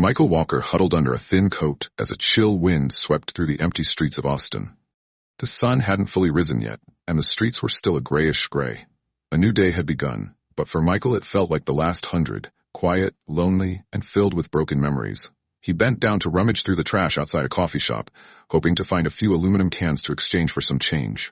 Michael Walker huddled under a thin coat as a chill wind swept through the empty streets of Austin. The sun hadn't fully risen yet, and the streets were still a grayish gray. A new day had begun, but for Michael it felt like the last 100, quiet, lonely, and filled with broken memories. He bent down to rummage through the trash outside a coffee shop, hoping to find a few aluminum cans to exchange for some change.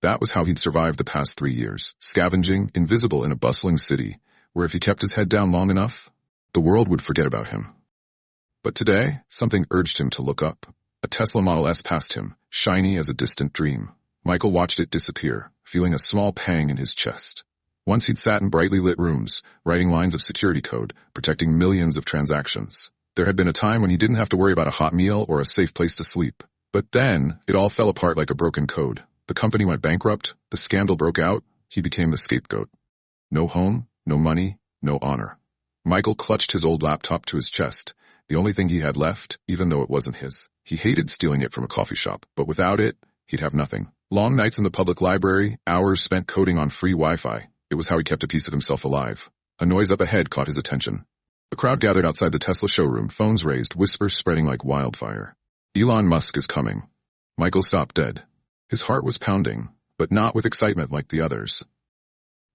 That was how he'd survived the past 3 years, scavenging, invisible in a bustling city, where if he kept his head down long enough, the world would forget about him. But today, something urged him to look up. A Tesla Model S passed him, shiny as a distant dream. Michael watched it disappear, feeling a small pang in his chest. Once he'd sat in brightly lit rooms, writing lines of security code, protecting millions of transactions. There had been a time when he didn't have to worry about a hot meal or a safe place to sleep. But then, it all fell apart like a broken code. The company went bankrupt, the scandal broke out, he became the scapegoat. No home, no money, no honor. Michael clutched his old laptop to his chest, the only thing he had left, even though it wasn't his. He hated stealing it from a coffee shop, but without it, he'd have nothing. Long nights in the public library, hours spent coding on free Wi-Fi. It was how he kept a piece of himself alive. A noise up ahead caught his attention. A crowd gathered outside the Tesla showroom, phones raised, whispers spreading like wildfire. Elon Musk is coming. Michael stopped dead. His heart was pounding, but not with excitement like the others.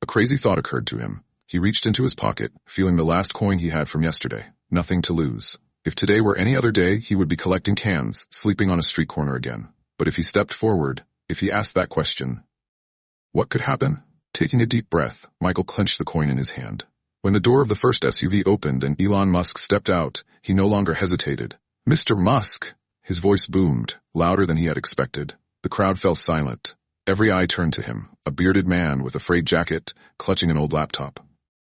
A crazy thought occurred to him. He reached into his pocket, feeling the last coin he had from yesterday. Nothing to lose. If today were any other day, he would be collecting cans, sleeping on a street corner again. But if he stepped forward, if he asked that question, what could happen? Taking a deep breath, Michael clenched the coin in his hand. When the door of the first SUV opened and Elon Musk stepped out, he no longer hesitated. Mr. Musk! His voice boomed, louder than he had expected. The crowd fell silent. Every eye turned to him, a bearded man with a frayed jacket, clutching an old laptop.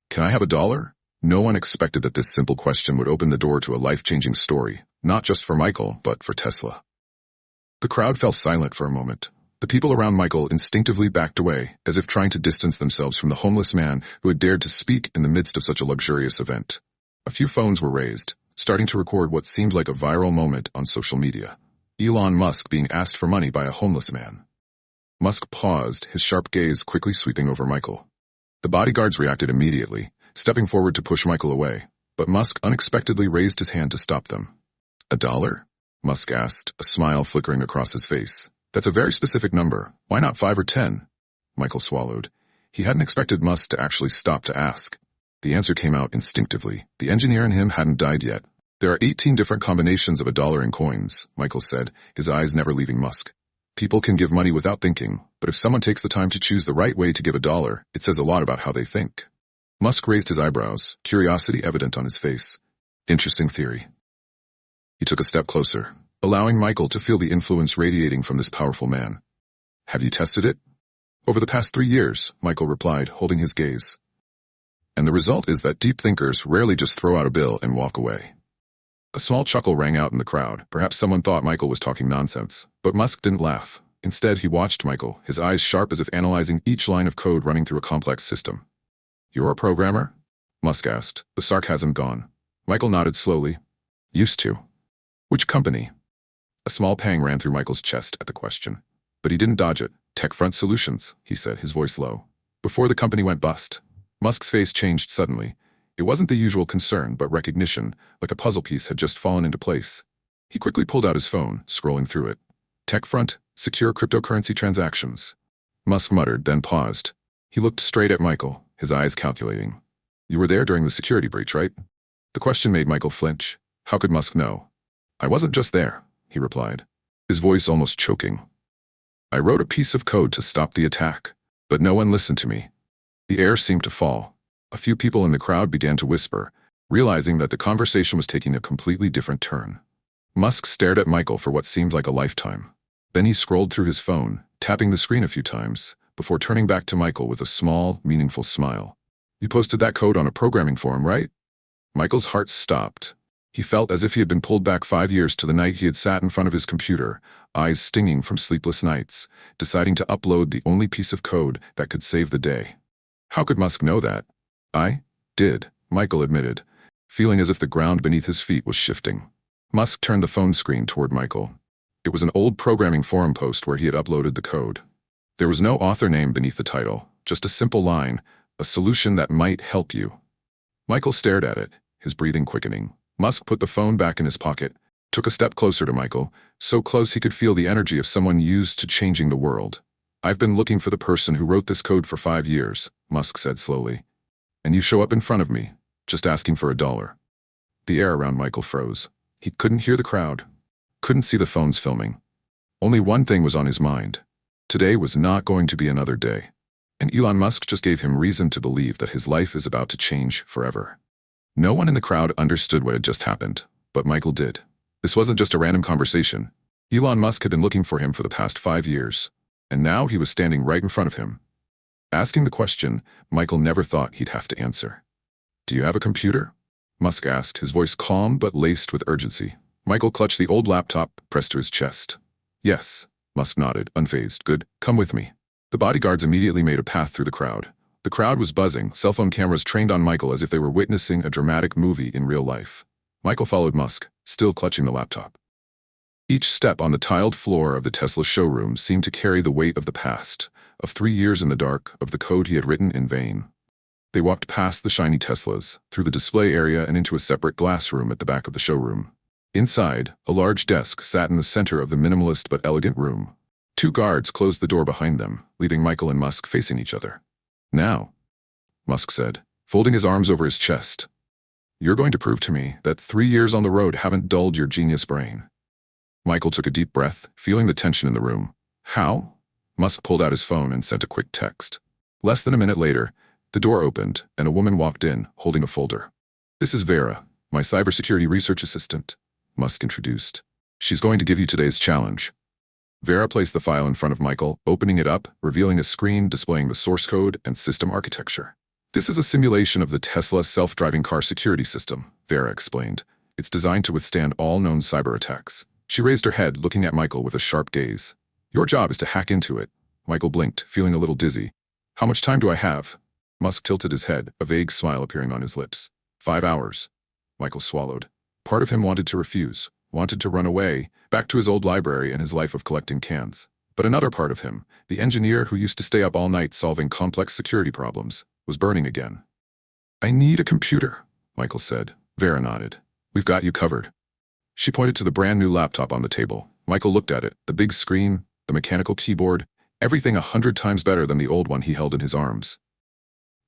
Can I have $1? No one expected that this simple question would open the door to a life-changing story, not just for Michael, but for Tesla. The crowd fell silent for a moment. The people around Michael instinctively backed away, as if trying to distance themselves from the homeless man who had dared to speak in the midst of such a luxurious event. A few phones were raised, starting to record what seemed like a viral moment on social media. Elon Musk being asked for money by a homeless man. Musk paused, his sharp gaze quickly sweeping over Michael. The bodyguards reacted immediately, stepping forward to push Michael away, but Musk unexpectedly raised his hand to stop them. $1? Musk asked, a smile flickering across his face. That's a very specific number. Why not 5 or 10? Michael swallowed. He hadn't expected Musk to actually stop to ask. The answer came out instinctively. The engineer in him hadn't died yet. There are 18 different combinations of $1 in coins, Michael said, his eyes never leaving Musk. People can give money without thinking, but if someone takes the time to choose the right way to give $1, it says a lot about how they think. Musk raised his eyebrows, curiosity evident on his face. Interesting theory. He took a step closer, allowing Michael to feel the influence radiating from this powerful man. Have you tested it? Over the past 3 years, Michael replied, holding his gaze. And the result is that deep thinkers rarely just throw out a bill and walk away. A small chuckle rang out in the crowd. Perhaps someone thought Michael was talking nonsense. But Musk didn't laugh. Instead, he watched Michael, his eyes sharp as if analyzing each line of code running through a complex system. You're a programmer? Musk asked, the sarcasm gone. Michael nodded slowly. Used to. Which company? A small pang ran through Michael's chest at the question. But he didn't dodge it. Tech-Front Solutions, he said, his voice low. Before the company went bust. Musk's face changed suddenly. It wasn't the usual concern, but recognition, like a puzzle piece had just fallen into place. He quickly pulled out his phone, scrolling through it. Tech-Front, secure cryptocurrency transactions. Musk muttered, then paused. He looked straight at Michael, his eyes calculating. You were there during the security breach, right? The question made Michael flinch. How could Musk know? I wasn't just there, he replied, his voice almost choking. I wrote a piece of code to stop the attack, but no one listened to me. The air seemed to fall. A few people in the crowd began to whisper, realizing that the conversation was taking a completely different turn. Musk stared at Michael for what seemed like a lifetime. Then he scrolled through his phone, tapping the screen a few times, before turning back to Michael with a small, meaningful smile. You posted that code on a programming forum, right? Michael's heart stopped. He felt as if he had been pulled back 5 years to the night he had sat in front of his computer, eyes stinging from sleepless nights, deciding to upload the only piece of code that could save the day. How could Musk know that? I did, Michael admitted, feeling as if the ground beneath his feet was shifting. Musk turned the phone screen toward Michael. It was an old programming forum post where he had uploaded the code. There was no author name beneath the title, just a simple line, a solution that might help you. Michael stared at it, his breathing quickening. Musk put the phone back in his pocket, took a step closer to Michael, so close he could feel the energy of someone used to changing the world. "I've been looking for the person who wrote this code for 5 years," Musk said slowly. "And you show up in front of me, just asking for $1. The air around Michael froze. He couldn't hear the crowd, couldn't see the phones filming. Only one thing was on his mind. Today was not going to be another day. And Elon Musk just gave him reason to believe that his life is about to change forever. No one in the crowd understood what had just happened, but Michael did. This wasn't just a random conversation. Elon Musk had been looking for him for the past 5 years, and now he was standing right in front of him. Asking the question Michael never thought he'd have to answer. "Do you have a computer?" Musk asked, his voice calm but laced with urgency. Michael clutched the old laptop pressed to his chest. "Yes," Musk nodded, unfazed. "Good, come with me." The bodyguards immediately made a path through the crowd. The crowd was buzzing, cell phone cameras trained on Michael as if they were witnessing a dramatic movie in real life. Michael followed Musk, still clutching the laptop. Each step on the tiled floor of the Tesla showroom seemed to carry the weight of the past, of 3 years in the dark, of the code he had written in vain. They walked past the shiny Teslas, through the display area and into a separate glass room at the back of the showroom. Inside, a large desk sat in the center of the minimalist but elegant room. 2 guards closed the door behind them, leaving Michael and Musk facing each other. "Now," Musk said, folding his arms over his chest, "you're going to prove to me that 3 years on the road haven't dulled your genius brain." Michael took a deep breath, feeling the tension in the room. "How?" Musk pulled out his phone and sent a quick text. Less than a minute later, the door opened and a woman walked in, holding a folder. "This is Vera, my cybersecurity research assistant," Musk introduced. "She's going to give you today's challenge." Vera placed the file in front of Michael, opening it up, revealing a screen displaying the source code and system architecture. "This is a simulation of the Tesla self-driving car security system," Vera explained. "It's designed to withstand all known cyber attacks." She raised her head, looking at Michael with a sharp gaze. "Your job is to hack into it." Michael blinked, feeling a little dizzy. "How much time do I have?" Musk tilted his head, a vague smile appearing on his lips. 5 hours. Michael swallowed. Part of him wanted to refuse, wanted to run away, back to his old library and his life of collecting cans. But another part of him, the engineer who used to stay up all night solving complex security problems, was burning again. "I need a computer," Michael said. Vera nodded. "We've got you covered." She pointed to the brand new laptop on the table. Michael looked at it, the big screen, the mechanical keyboard, everything 100 times better than the old one he held in his arms.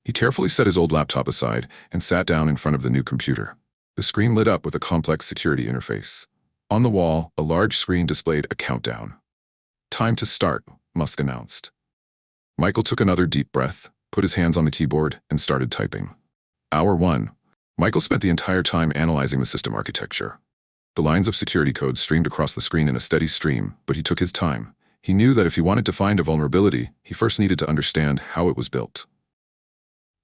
He carefully set his old laptop aside and sat down in front of the new computer. The screen lit up with a complex security interface. On the wall, a large screen displayed a countdown. "Time to start," Musk announced. Michael took another deep breath, put his hands on the keyboard, and started typing. Hour 1. Michael spent the entire time analyzing the system architecture. The lines of security code streamed across the screen in a steady stream, but he took his time. He knew that if he wanted to find a vulnerability, he first needed to understand how it was built.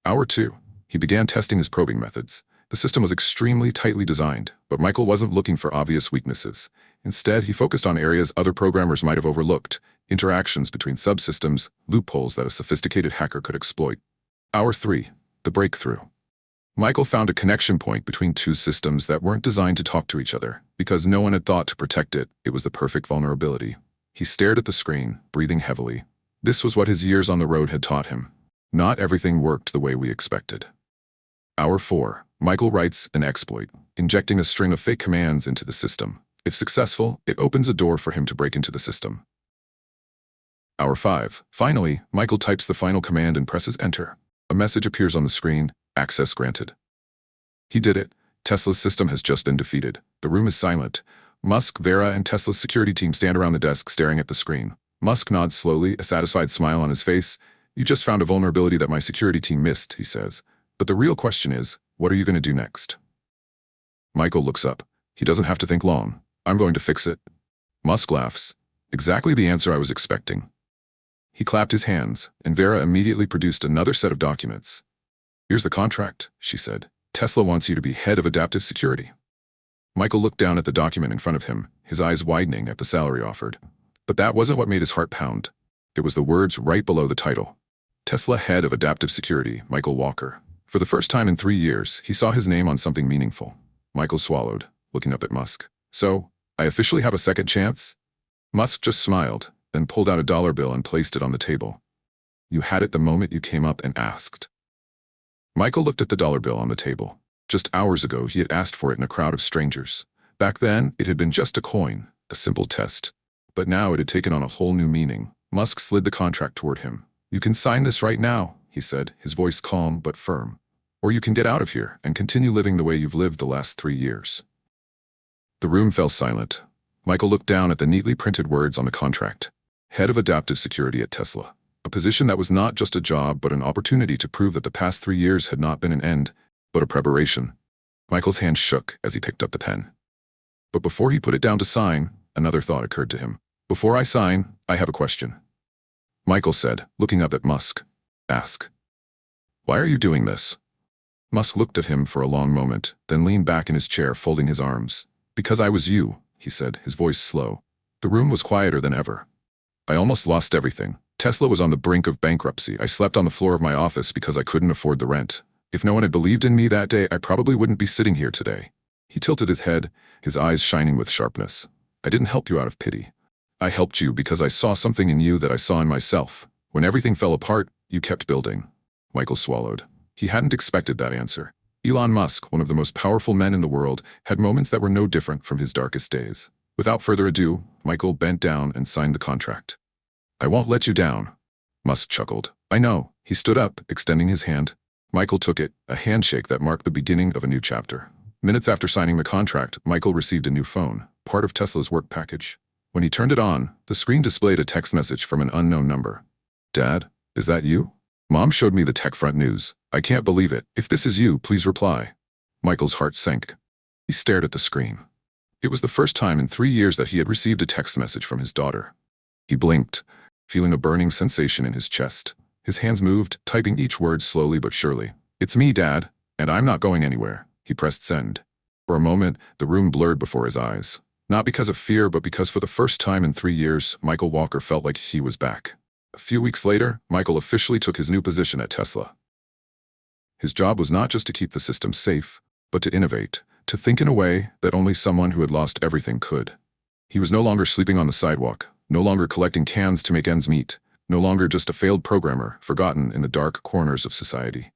Hour 2. He began testing his probing methods. The system was extremely tightly designed, but Michael wasn't looking for obvious weaknesses. Instead, he focused on areas other programmers might have overlooked, interactions between subsystems, loopholes that a sophisticated hacker could exploit. Hour 3. The breakthrough. Michael found a connection point between 2 systems that weren't designed to talk to each other. Because no one had thought to protect it, it was the perfect vulnerability. He stared at the screen, breathing heavily. This was what his years on the road had taught him. Not everything worked the way we expected. Hour 4. Michael writes an exploit, injecting a string of fake commands into the system. If successful, it opens a door for him to break into the system. Hour 5. Finally, Michael types the final command and presses enter. A message appears on the screen, access granted. He did it. Tesla's system has just been defeated. The room is silent. Musk, Vera, and Tesla's security team stand around the desk staring at the screen. Musk nods slowly, a satisfied smile on his face. "You just found a vulnerability that my security team missed," he says. "But the real question is, what are you going to do next?" Michael looks up. He doesn't have to think long. "I'm going to fix it." Musk laughs. "Exactly the answer I was expecting." He clapped his hands, and Vera immediately produced another set of documents. "Here's the contract," she said. "Tesla wants you to be head of adaptive security." Michael looked down at the document in front of him, his eyes widening at the salary offered. But that wasn't what made his heart pound. It was the words right below the title. Tesla Head of Adaptive Security, Michael Walker. For the first time in 3 years, he saw his name on something meaningful. Michael swallowed, looking up at Musk. "So, I officially have a second chance?" Musk just smiled, then pulled out a dollar bill and placed it on the table. "You had it the moment you came up and asked." Michael looked at the dollar bill on the table. Just hours ago, he had asked for it in a crowd of strangers. Back then, it had been just a coin, a simple test. But now it had taken on a whole new meaning. Musk slid the contract toward him. "You can sign this right now," he said, his voice calm but firm. "Or you can get out of here and continue living the way you've lived the last 3 years." The room fell silent. Michael looked down at the neatly printed words on the contract. Head of Adaptive Security at Tesla. A position that was not just a job but an opportunity to prove that the past 3 years had not been an end, but a preparation. Michael's hand shook as he picked up the pen. But before he put it down to sign, another thought occurred to him. "Before I sign, I have a question," Michael said, looking up at Musk. "Ask." "Why are you doing this?" Musk looked at him for a long moment, then leaned back in his chair, folding his arms. "Because I was you," he said, his voice slow. The room was quieter than ever. "I almost lost everything. Tesla was on the brink of bankruptcy. I slept on the floor of my office because I couldn't afford the rent. If no one had believed in me that day, I probably wouldn't be sitting here today." He tilted his head, his eyes shining with sharpness. "I didn't help you out of pity. I helped you because I saw something in you that I saw in myself. When everything fell apart, you kept building." Michael swallowed. He hadn't expected that answer. Elon Musk, one of the most powerful men in the world, had moments that were no different from his darkest days. Without further ado, Michael bent down and signed the contract. "I won't let you down," Musk chuckled. "I know." He stood up, extending his hand. Michael took it, a handshake that marked the beginning of a new chapter. Minutes after signing the contract, Michael received a new phone, part of Tesla's work package. When he turned it on, the screen displayed a text message from an unknown number. "Dad, is that you? Mom showed me the TechFront news. I can't believe it. If this is you, please reply." Michael's heart sank. He stared at the screen. It was the first time in 3 years that he had received a text message from his daughter. He blinked, feeling a burning sensation in his chest. His hands moved, typing each word slowly but surely. "It's me, Dad, and I'm not going anywhere." He pressed send. For a moment, the room blurred before his eyes. Not because of fear, but because for the first time in 3 years, Michael Walker felt like he was back. A few weeks later, Michael officially took his new position at Tesla. His job was not just to keep the system safe, but to innovate, to think in a way that only someone who had lost everything could. He was no longer sleeping on the sidewalk, no longer collecting cans to make ends meet, no longer just a failed programmer forgotten in the dark corners of society.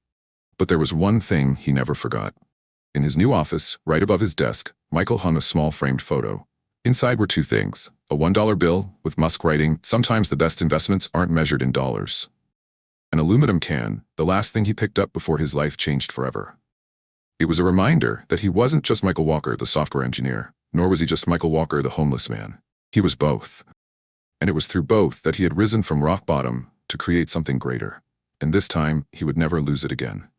But there was one thing he never forgot. In his new office, right above his desk, Michael hung a small framed photo. Inside were 2 things: a $1 bill with Musk writing, "Sometimes the best investments aren't measured in dollars." An aluminum can, the last thing he picked up before his life changed forever. It was a reminder that he wasn't just Michael Walker, the software engineer, nor was he just Michael Walker, the homeless man. He was both. And it was through both that he had risen from rock bottom to create something greater. And this time, he would never lose it again.